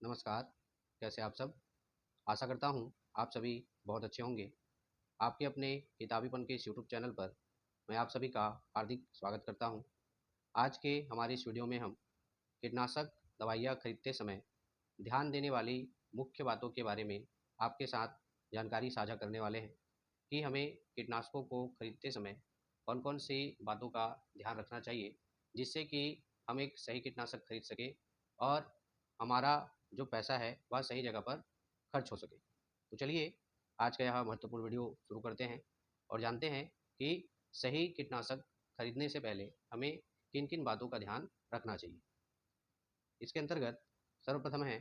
नमस्कार, कैसे आप सब? आशा करता हूँ आप सभी बहुत अच्छे होंगे। आपके अपने किताबीपन के इस यूट्यूब चैनल पर मैं आप सभी का हार्दिक स्वागत करता हूँ। आज के हमारे इस वीडियो में हम कीटनाशक दवाइयाँ खरीदते समय ध्यान देने वाली मुख्य बातों के बारे में आपके साथ जानकारी साझा करने वाले हैं कि हमें कीटनाशकों को खरीदते समय कौन-कौन सी बातों का ध्यान रखना चाहिए, जिससे कि हम एक सही कीटनाशक खरीद सकें और हमारा जो पैसा है वह सही जगह पर खर्च हो सके। तो चलिए आज का यह महत्वपूर्ण वीडियो शुरू करते हैं और जानते हैं कि सही कीटनाशक खरीदने से पहले हमें किन-किन बातों का ध्यान रखना चाहिए। इसके अंतर्गत सर्वप्रथम है,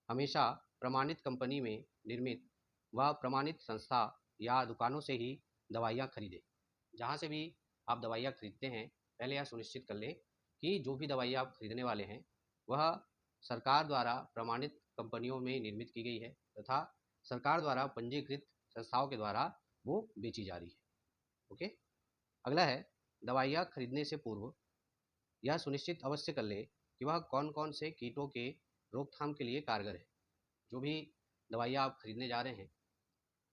हमेशा प्रमाणित कंपनी में निर्मित व प्रमाणित संस्था या दुकानों से ही दवाइयाँ खरीदें। जहाँ से भी आप दवाइयाँ खरीदते हैं, पहले यह सुनिश्चित कर लें कि जो भी दवाइयाँ आप खरीदने वाले हैं, वह सरकार द्वारा प्रमाणित कंपनियों में निर्मित की गई है तथा सरकार द्वारा पंजीकृत संस्थाओं के द्वारा वो बेची जा रही है। ओके। अगला है, दवाइयाँ खरीदने से पूर्व यह सुनिश्चित अवश्य कर लें कि वह कौन-कौन से कीटों के रोकथाम के लिए कारगर है। जो भी दवाइयाँ आप खरीदने जा रहे हैं,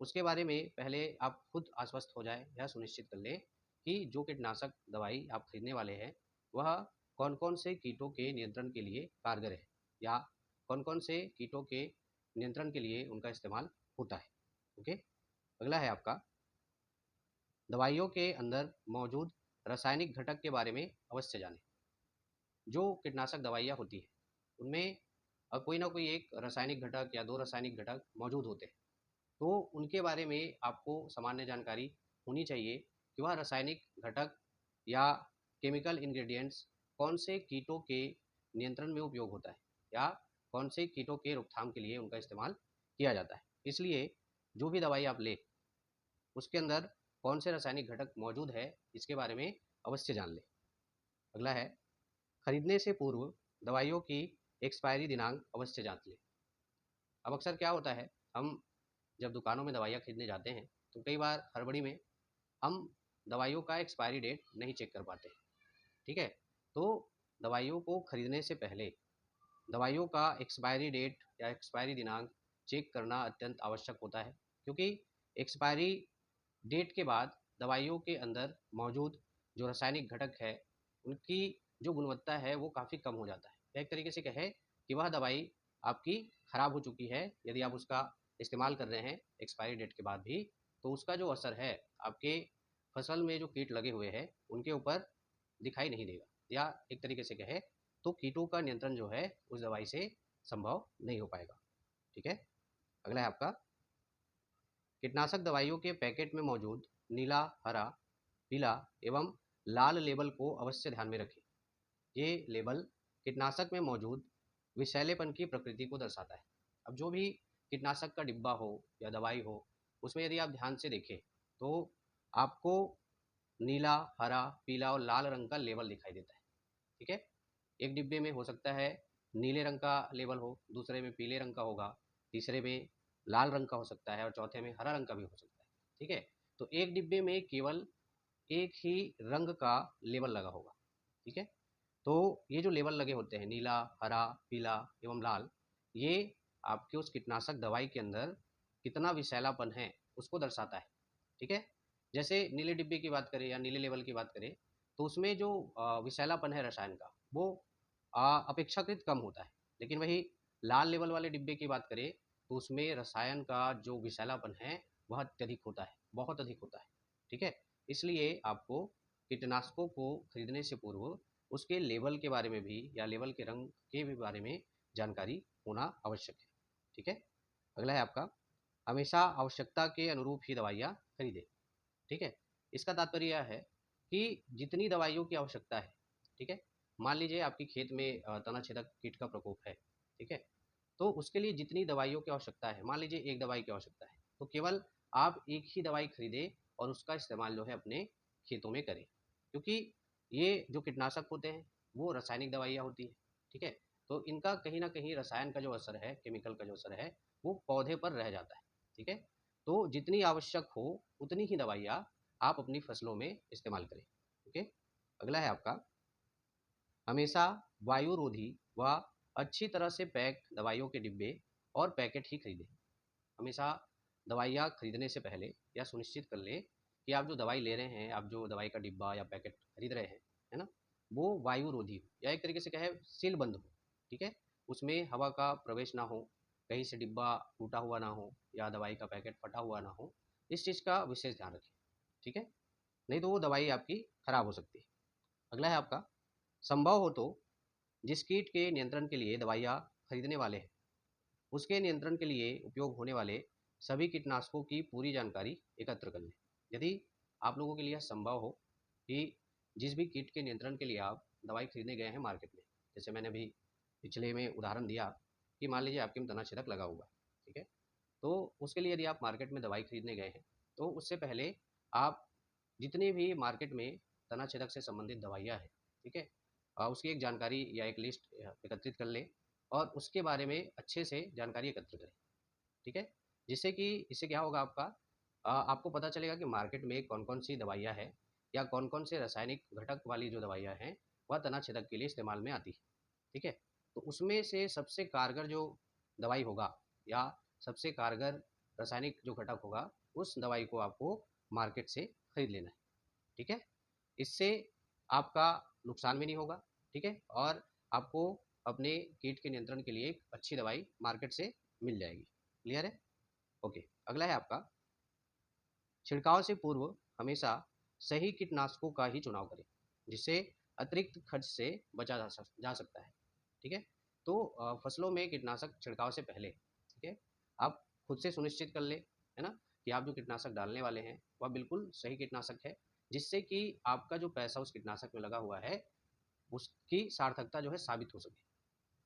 उसके बारे में पहले आप खुद आश्वस्त हो जाएँ, यह सुनिश्चित कर लें कि जो कीटनाशक दवाई आप खरीदने वाले हैं, वह कौन-कौन से कीटों के नियंत्रण के लिए कारगर है या कौन-कौन से कीटों के नियंत्रण के लिए उनका इस्तेमाल होता है। ओके। अगला है आपका, दवाइयों के अंदर मौजूद रासायनिक घटक के बारे में अवश्य जानें। जो कीटनाशक दवाइयाँ होती हैं, उनमें कोई ना कोई एक रासायनिक घटक या 2 रासायनिक घटक मौजूद होते हैं। तो उनके बारे में आपको सामान्य जानकारी होनी चाहिए कि वह रासायनिक घटक या केमिकल इंग्रेडिएंट्स कौन से कीटों के नियंत्रण में उपयोग होता है या कौन से कीटों के रोकथाम के लिए उनका इस्तेमाल किया जाता है। इसलिए जो भी दवाई आप लें, उसके अंदर कौन से रासायनिक घटक मौजूद है, इसके बारे में अवश्य जान लें। अगला है, खरीदने से पूर्व दवाइयों की एक्सपायरी दिनांक अवश्य जांच लें। अब अक्सर क्या होता है, हम जब दुकानों में दवाइयाँ खरीदने जाते हैं, तो कई बार हड़बड़ी में हम दवाइयों का एक्सपायरी डेट नहीं चेक कर पाते। ठीक है? तो दवाइयों को खरीदने से पहले दवाइयों का एक्सपायरी डेट या एक्सपायरी दिनांक चेक करना अत्यंत आवश्यक होता है, क्योंकि एक्सपायरी डेट के बाद दवाइयों के अंदर मौजूद जो रासायनिक घटक है, उनकी जो गुणवत्ता है वो काफ़ी कम हो जाता है। या एक तरीके से कहें कि वह दवाई आपकी खराब हो चुकी है, यदि आप उसका इस्तेमाल कर रहे हैं एक्सपायरी डेट के बाद भी, तो उसका जो असर है आपके फसल में जो कीट लगे हुए हैं, उनके ऊपर दिखाई नहीं देगा। या एक तरीके से कहें तो कीटों का नियंत्रण जो है उस दवाई से संभव नहीं हो पाएगा। ठीक है? अगला है आपका, कीटनाशक दवाइयों के पैकेट में मौजूद नीला, हरा, पीला एवं लाल लेबल को अवश्य ध्यान में रखें। ये लेबल कीटनाशक में मौजूद विषैलेपन की प्रकृति को दर्शाता है। अब जो भी कीटनाशक का डिब्बा हो या दवाई हो, उसमें यदि आप ध्यान से देखें तो आपको नीला, हरा, पीला और लाल रंग का लेबल दिखाई देता है। ठीक है? एक डिब्बे में हो सकता है नीले रंग का लेबल हो, दूसरे में पीले रंग का होगा, तीसरे में लाल रंग का हो सकता है और चौथे में हरा रंग का भी हो सकता है। ठीक है? तो एक डिब्बे में केवल एक ही रंग का लेबल लगा होगा। ठीक है? तो ये जो लेबल लगे होते हैं नीला, हरा, पीला एवं लाल, ये आपके उस कीटनाशक दवाई के अंदर कितना विषैलापन है उसको दर्शाता है। ठीक है? जैसे नीले डिब्बे की बात करें या नीले लेवल की बात करें, तो उसमें जो विषैलापन है रसायन का, वो अपेक्षाकृत कम होता है। लेकिन वही लाल लेवल वाले डिब्बे की बात करें, तो उसमें रसायन का जो विषैलापन है वह अत्यधिक होता है, बहुत अधिक होता है। ठीक है? इसलिए आपको कीटनाशकों को खरीदने से पूर्व उसके लेवल के बारे में भी या लेवल के रंग के भी बारे में जानकारी होना आवश्यक है। ठीक है? अगला है आपका, हमेशा आवश्यकता के अनुरूप ही दवाइयाँ खरीदें। ठीक है? इसका तात्पर्य यह है कि जितनी दवाइयों की आवश्यकता है, ठीक है? मान लीजिए आपके खेत में तना छेदक कीट का प्रकोप है, ठीक है? तो उसके लिए जितनी दवाइयों की आवश्यकता है, मान लीजिए एक दवाई की आवश्यकता है, तो केवल आप एक ही दवाई खरीदें और उसका इस्तेमाल जो है अपने खेतों में करें। क्योंकि ये जो कीटनाशक होते हैं, वो रासायनिक दवाइयाँ होती हैं, ठीक है? तो इनका कहीं न कहीं रसायन का जो असर है, केमिकल का जो असर है, वो पौधे पर रह जाता है, ठीक है? तो जितनी आवश्यक हो, उतनी ही दवाइयाँ आप अपनी फसलों में इस्तेमाल करें। ओके। अगला है आपका, हमेशा वायुरोधी व अच्छी तरह से पैक दवाइयों के डिब्बे और पैकेट ही खरीदें। हमेशा दवाइयाँ खरीदने से पहले यह सुनिश्चित कर लें कि आप जो दवाई ले रहे हैं, आप जो दवाई का डिब्बा या पैकेट खरीद रहे हैं, है ना? वो वायुरोधी हो या एक तरीके से कहें सील बंद हो, ठीक है? उसमें हवा का प्रवेश ना हो, कहीं से डिब्बा टूटा हुआ ना हो या दवाई का पैकेट फटा हुआ ना हो। इस चीज़ का विशेष ध्यान रखें, ठीक है? नहीं तो वो दवाई आपकी खराब हो सकती है। अगला है आपका, संभव हो तो जिस कीट के नियंत्रण के लिए दवाइयाँ खरीदने वाले हैं, उसके नियंत्रण के लिए उपयोग होने वाले सभी कीटनाशकों की पूरी जानकारी एकत्र कर लें। यदि आप लोगों के लिए संभव हो कि जिस भी कीट के नियंत्रण के लिए आप दवाई खरीदने गए हैं मार्केट में, जैसे मैंने अभी पिछले में उदाहरण दिया कि मान लीजिए आपके में तनाछेदक लगा हुआ है, ठीक है? तो उसके लिए यदि आप मार्केट में दवाई खरीदने गए हैं, तो उससे पहले आप जितनी भी मार्केट में तनाछेदक से संबंधित दवाइयाँ हैं, ठीक है? उसकी एक जानकारी या एक लिस्ट एकत्रित कर लें और उसके बारे में अच्छे से जानकारी एकत्र करें, ठीक है? जिससे कि इससे क्या होगा आपका, आपको पता चलेगा कि मार्केट में कौन-कौन सी दवाइयाँ हैं या कौन-कौन से रासायनिक घटक वाली जो दवाइयाँ हैं, वह तनाछेदक के लिए इस्तेमाल में आती है, ठीक है? तो उसमें से सबसे कारगर जो दवाई होगा या सबसे कारगर रासायनिक जो घटक होगा, उस दवाई को आपको मार्केट से खरीद लेना है, ठीक है? इससे आपका नुकसान भी नहीं होगा, ठीक है? और आपको अपने कीट के नियंत्रण के लिए एक अच्छी दवाई मार्केट से मिल जाएगी। क्लियर है? ओके। अगला है आपका, छिड़काव से पूर्व हमेशा सही कीटनाशकों का ही चुनाव करें, जिससे अतिरिक्त खर्च से बचा जा सकता है, ठीक है? तो फसलों में कीटनाशक छिड़काव से पहले, ठीक है, आप खुद से सुनिश्चित कर लें, है ना, कि आप जो कीटनाशक डालने वाले हैं वह बिल्कुल सही कीटनाशक है, जिससे कि आपका जो पैसा उस कीटनाशक में लगा हुआ है उसकी सार्थकता जो है साबित हो सके।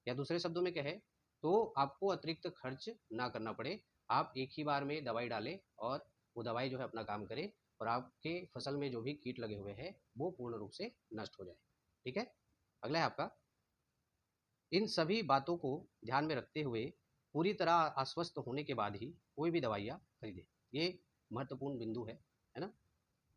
या दूसरे शब्दों में कहें तो आपको अतिरिक्त खर्च ना करना पड़े, आप एक ही बार में दवाई डालें और वो दवाई जो है अपना काम करे और आपके फसल में जो भी कीट लगे हुए हैं वो पूर्ण रूप से नष्ट हो जाए, ठीक है? अगला है आपका, इन सभी बातों को ध्यान में रखते हुए पूरी तरह आश्वस्त होने के बाद ही कोई भी दवाइयाँ खरीदें। ये महत्वपूर्ण बिंदु है ना?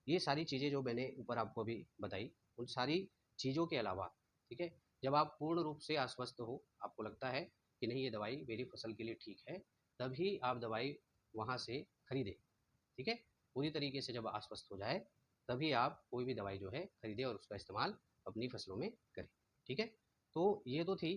ये सारी चीज़ें जो मैंने ऊपर आपको अभी बताई, उन सारी चीज़ों के अलावा, ठीक है, जब आप पूर्ण रूप से आश्वस्त हो, आपको लगता है कि नहीं ये दवाई मेरी फसल के लिए ठीक है, तभी आप दवाई वहाँ से खरीदें, ठीक है? पूरी तरीके से जब आश्वस्त हो जाए, तभी आप कोई भी दवाई जो है खरीदें और उसका इस्तेमाल अपनी फसलों में करें, ठीक है? तो ये तो थी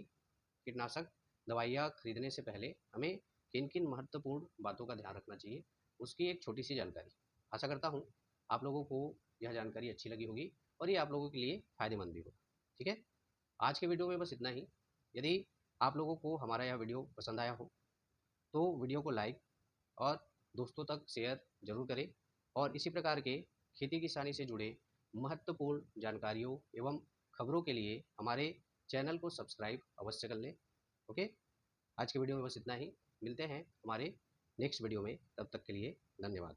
कीटनाशक दवाइयाँ खरीदने से पहले हमें किन-किन महत्वपूर्ण बातों का ध्यान रखना चाहिए, उसकी एक छोटी-सी जानकारी। आशा करता हूँ आप लोगों को यह जानकारी अच्छी लगी होगी और ये आप लोगों के लिए फ़ायदेमंद भी होगा, ठीक है? आज के वीडियो में बस इतना ही। यदि आप लोगों को हमारा यह वीडियो पसंद आया हो, तो वीडियो को लाइक और दोस्तों तक शेयर ज़रूर करें और इसी प्रकार के खेती किसानी से जुड़े महत्वपूर्ण जानकारियों एवं खबरों के लिए हमारे चैनल को सब्सक्राइब अवश्य कर लें। ओके, आज के वीडियो में बस इतना ही। मिलते हैं हमारे नेक्स्ट वीडियो में, तब तक के लिए धन्यवाद।